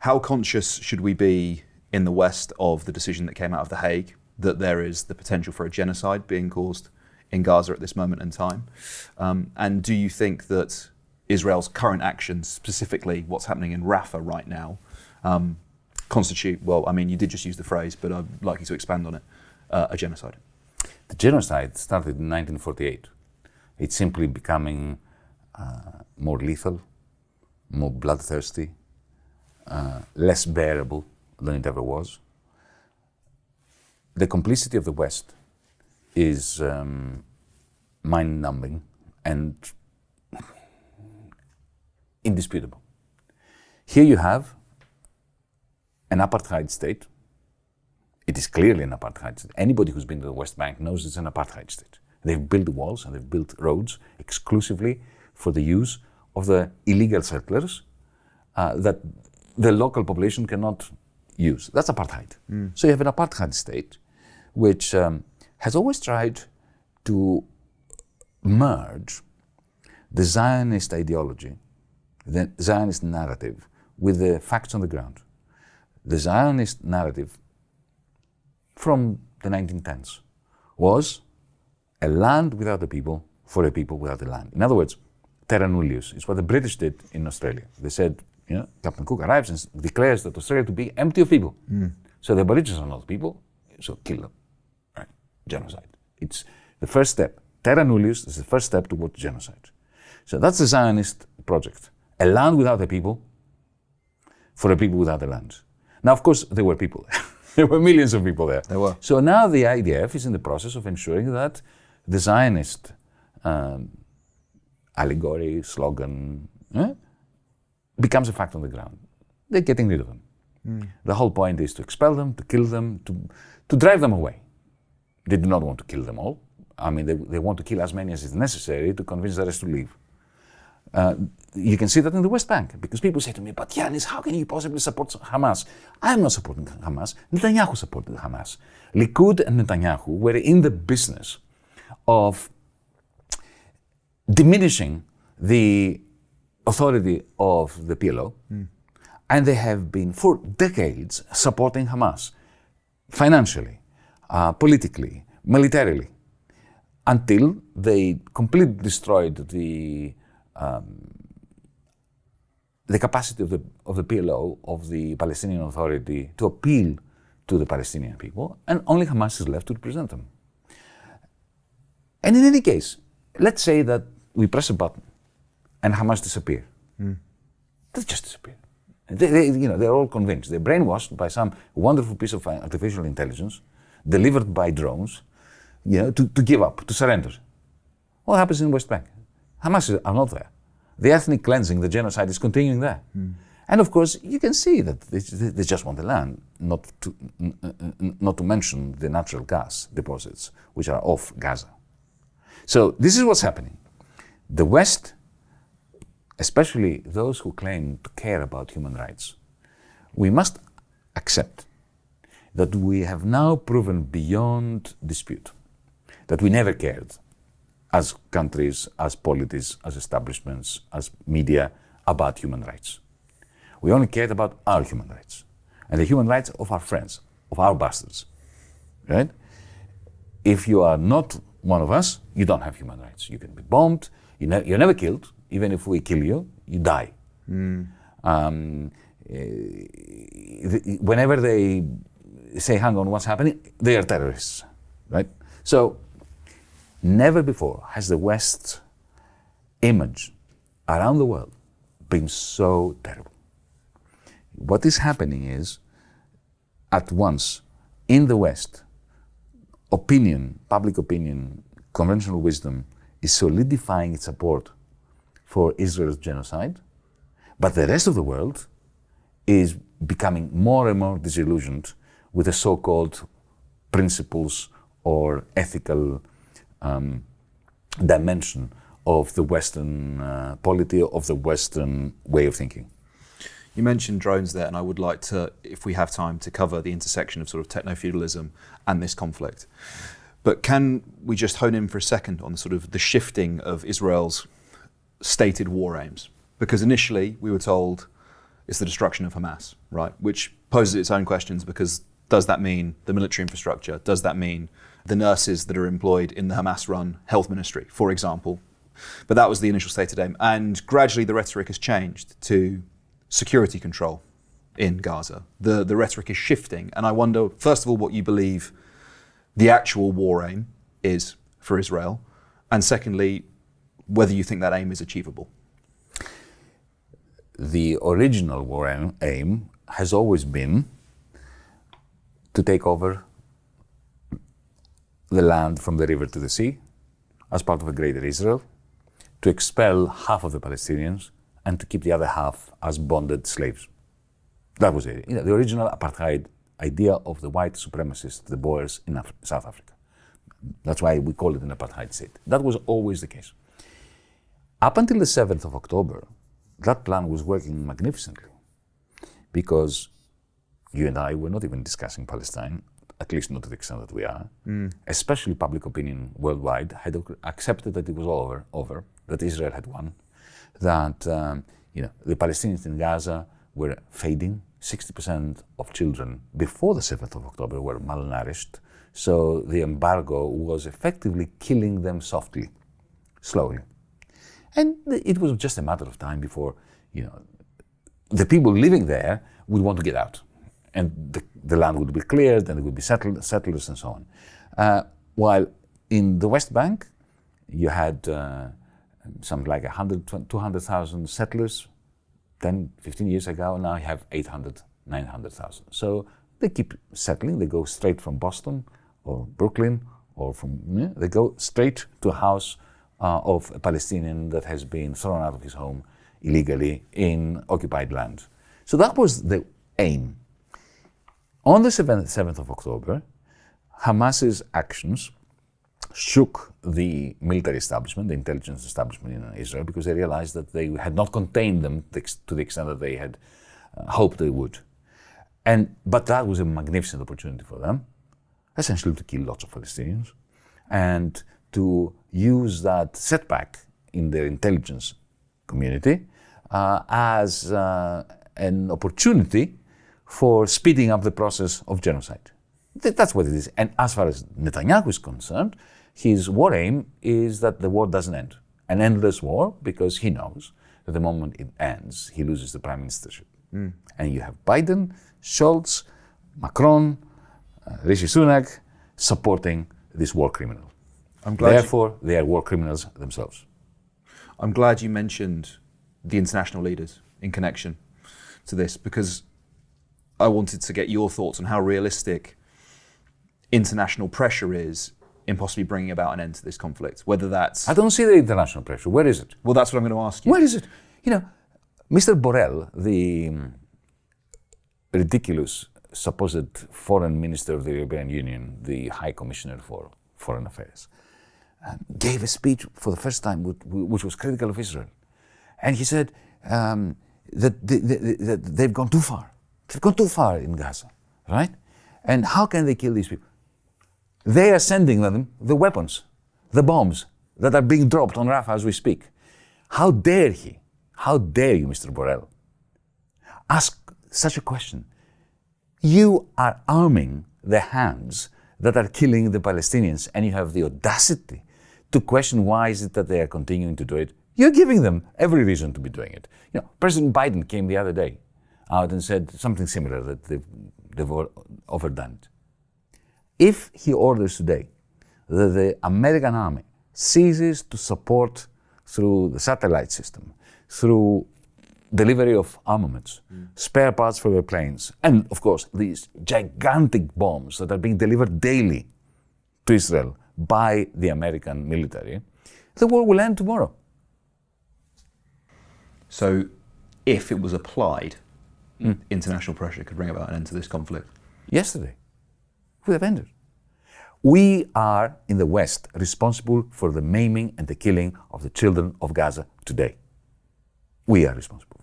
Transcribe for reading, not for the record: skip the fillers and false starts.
How conscious should we be in the West of the decision that came out of The Hague, that there is the potential for a genocide being caused in Gaza at this moment in time? And do you think that Israel's current actions, specifically what's happening in Rafah right now, constitute, well, I mean, you did just use the phrase, but I'd like you to expand on it, a genocide? The genocide started in 1948. It's simply becoming more lethal, more bloodthirsty, less bearable than it ever was. The complicity of the West is mind-numbing and indisputable. Here you have an apartheid state. It is clearly an apartheid state. Anybody who's been to the West Bank knows it's an apartheid state. They've built walls and they've built roads exclusively for the use of the illegal settlers that the local population cannot use. That's apartheid. So you have an apartheid state which has always tried to merge the Zionist ideology, the Zionist narrative, with the facts on the ground. The Zionist narrative from the 1910s was a land without a people for a people without a land. In other words, terra nullius is what the British did in Australia. They said, you know, Captain Cook arrives and declares that Australia to be empty of people. So the Aborigines are not people, so kill them. Right? Genocide. It's the first step. Terra nullius is the first step towards genocide. So that's the Zionist project. A land without a people for a people without a land. Now, of course, there were people there. There were millions of people there. There were. So now the IDF is in the process of ensuring that the Zionist allegory, slogan, becomes a fact on the ground. They're getting rid of them. The whole point is to expel them, to kill them, to drive them away. They do not want to kill them all. I mean, they want to kill as many as is necessary to convince the rest to leave. You can see that in the West Bank, because people say to me, but Yannis, how can you possibly support Hamas? I'm not supporting Hamas. Netanyahu supported Hamas. Likud and Netanyahu were in the business of diminishing the authority of the PLO, and they have been for decades supporting Hamas, financially, politically, militarily, until they completely destroyed the capacity of the PLO, of the Palestinian Authority, to appeal to the Palestinian people, and only Hamas is left to represent them. And in any case, let's say that we press a button and Hamas disappear. They just disappear. They're all convinced. They're brainwashed by some wonderful piece of artificial intelligence delivered by drones, to give up, to surrender. What happens in West Bank? Hamas are not there. The ethnic cleansing, the genocide is continuing there. And of course, you can see that they just want the land, not to mention the natural gas deposits, which are off Gaza. So this is what's happening. The West, especially those who claim to care about human rights, we must accept that we have now proven beyond dispute that we never cared, as countries, as polities, as establishments, as media, about human rights. We only cared about our human rights and the human rights of our friends, of our bastards, right? If you are not one of us, you don't have human rights. You can be bombed, you're never killed. Even if we kill you, you die. Whenever they say, hang on, what's happening? They are terrorists, right? So, never before has the West's image around the world been so terrible. What is happening is, at once, in the West, opinion, public opinion, conventional wisdom is solidifying its support for Israel's genocide, but the rest of the world is becoming more and more disillusioned with the so-called principles or ethical dimension of the Western polity, of the Western way of thinking. You mentioned drones there, and I would like to, if we have time, to cover the intersection of sort of techno-feudalism and this conflict. But can we just hone in for a second on sort of the shifting of Israel's stated war aims? Because initially we were told is the destruction of Hamas, right? Which poses its own questions, because does that mean the military infrastructure? Does that mean the nurses that are employed in the Hamas-run health ministry, for example? But that was the initial stated aim. And gradually the rhetoric has changed to security control in Gaza. The rhetoric is shifting. And I wonder, first of all, what you believe the actual war aim is for Israel. And secondly, whether you think that aim is achievable. The original war aim has always been to take over the land from the river to the sea as part of a greater Israel, to expel half of the Palestinians and to keep the other half as bonded slaves. That was it. The original apartheid idea of the white supremacists, the Boers in South Africa. That's why we call it an apartheid state. That was always the case. Up until the 7th of October, that plan was working magnificently, because you and I were not even discussing Palestine, at least not to the extent that we are. Especially public opinion worldwide had accepted that it was over, that Israel had won, that the Palestinians in Gaza were fading. 60% of children before the 7th of October were malnourished. So the embargo was effectively killing them softly, slowly. And it was just a matter of time before, the people living there would want to get out. And the land would be cleared, and there would be settlers and so on. While in the West Bank, you had something like 200,000 settlers 10, 15 years ago. Now you have 800, 900,000. So they keep settling. They go straight from Boston or Brooklyn, or they go straight to a house of a Palestinian that has been thrown out of his home illegally in occupied land. So that was the aim. On the 7th of October, Hamas's actions shook the military establishment, the intelligence establishment in Israel, because they realized that they had not contained them to the extent that they had hoped they would. But that was a magnificent opportunity for them, essentially to kill lots of Palestinians, and to use that setback in their intelligence community as an opportunity for speeding up the process of genocide. That's what it is. And as far as Netanyahu is concerned, his war aim is that the war doesn't end. An endless war, because he knows that the moment it ends, he loses the prime ministership. And you have Biden, Scholz, Macron, Rishi Sunak supporting this war criminal. Therefore, they are war criminals themselves. I'm glad you mentioned the international leaders in connection to this, because I wanted to get your thoughts on how realistic international pressure is in possibly bringing about an end to this conflict. Whether that's... I don't see the international pressure. Where is it? Well, that's what I'm going to ask you. Where is it? Mr. Borrell, the ridiculous supposed foreign minister of the European Union, the High Commissioner for Foreign Affairs, gave a speech for the first time which was critical of Israel. And he said that they've gone too far. They've gone too far in Gaza, right? And how can they kill these people? They are sending them the weapons, the bombs that are being dropped on Rafah as we speak. How dare he? How dare you, Mr. Borrell, ask such a question? You are arming the hands that are killing the Palestinians, and you have the audacity to question why is it that they are continuing to do it. You're giving them every reason to be doing it. President Biden came the other day out and said something similar, that they've overdone it. If he orders today that the American army ceases to support through the satellite system, through delivery of armaments, spare parts for their planes, and of course these gigantic bombs that are being delivered daily to Israel by the American military, the war will end tomorrow. So if it was applied, international pressure could bring about an end to this conflict? Yesterday, would have ended. We are, in the West, responsible for the maiming and the killing of the children of Gaza today. We are responsible.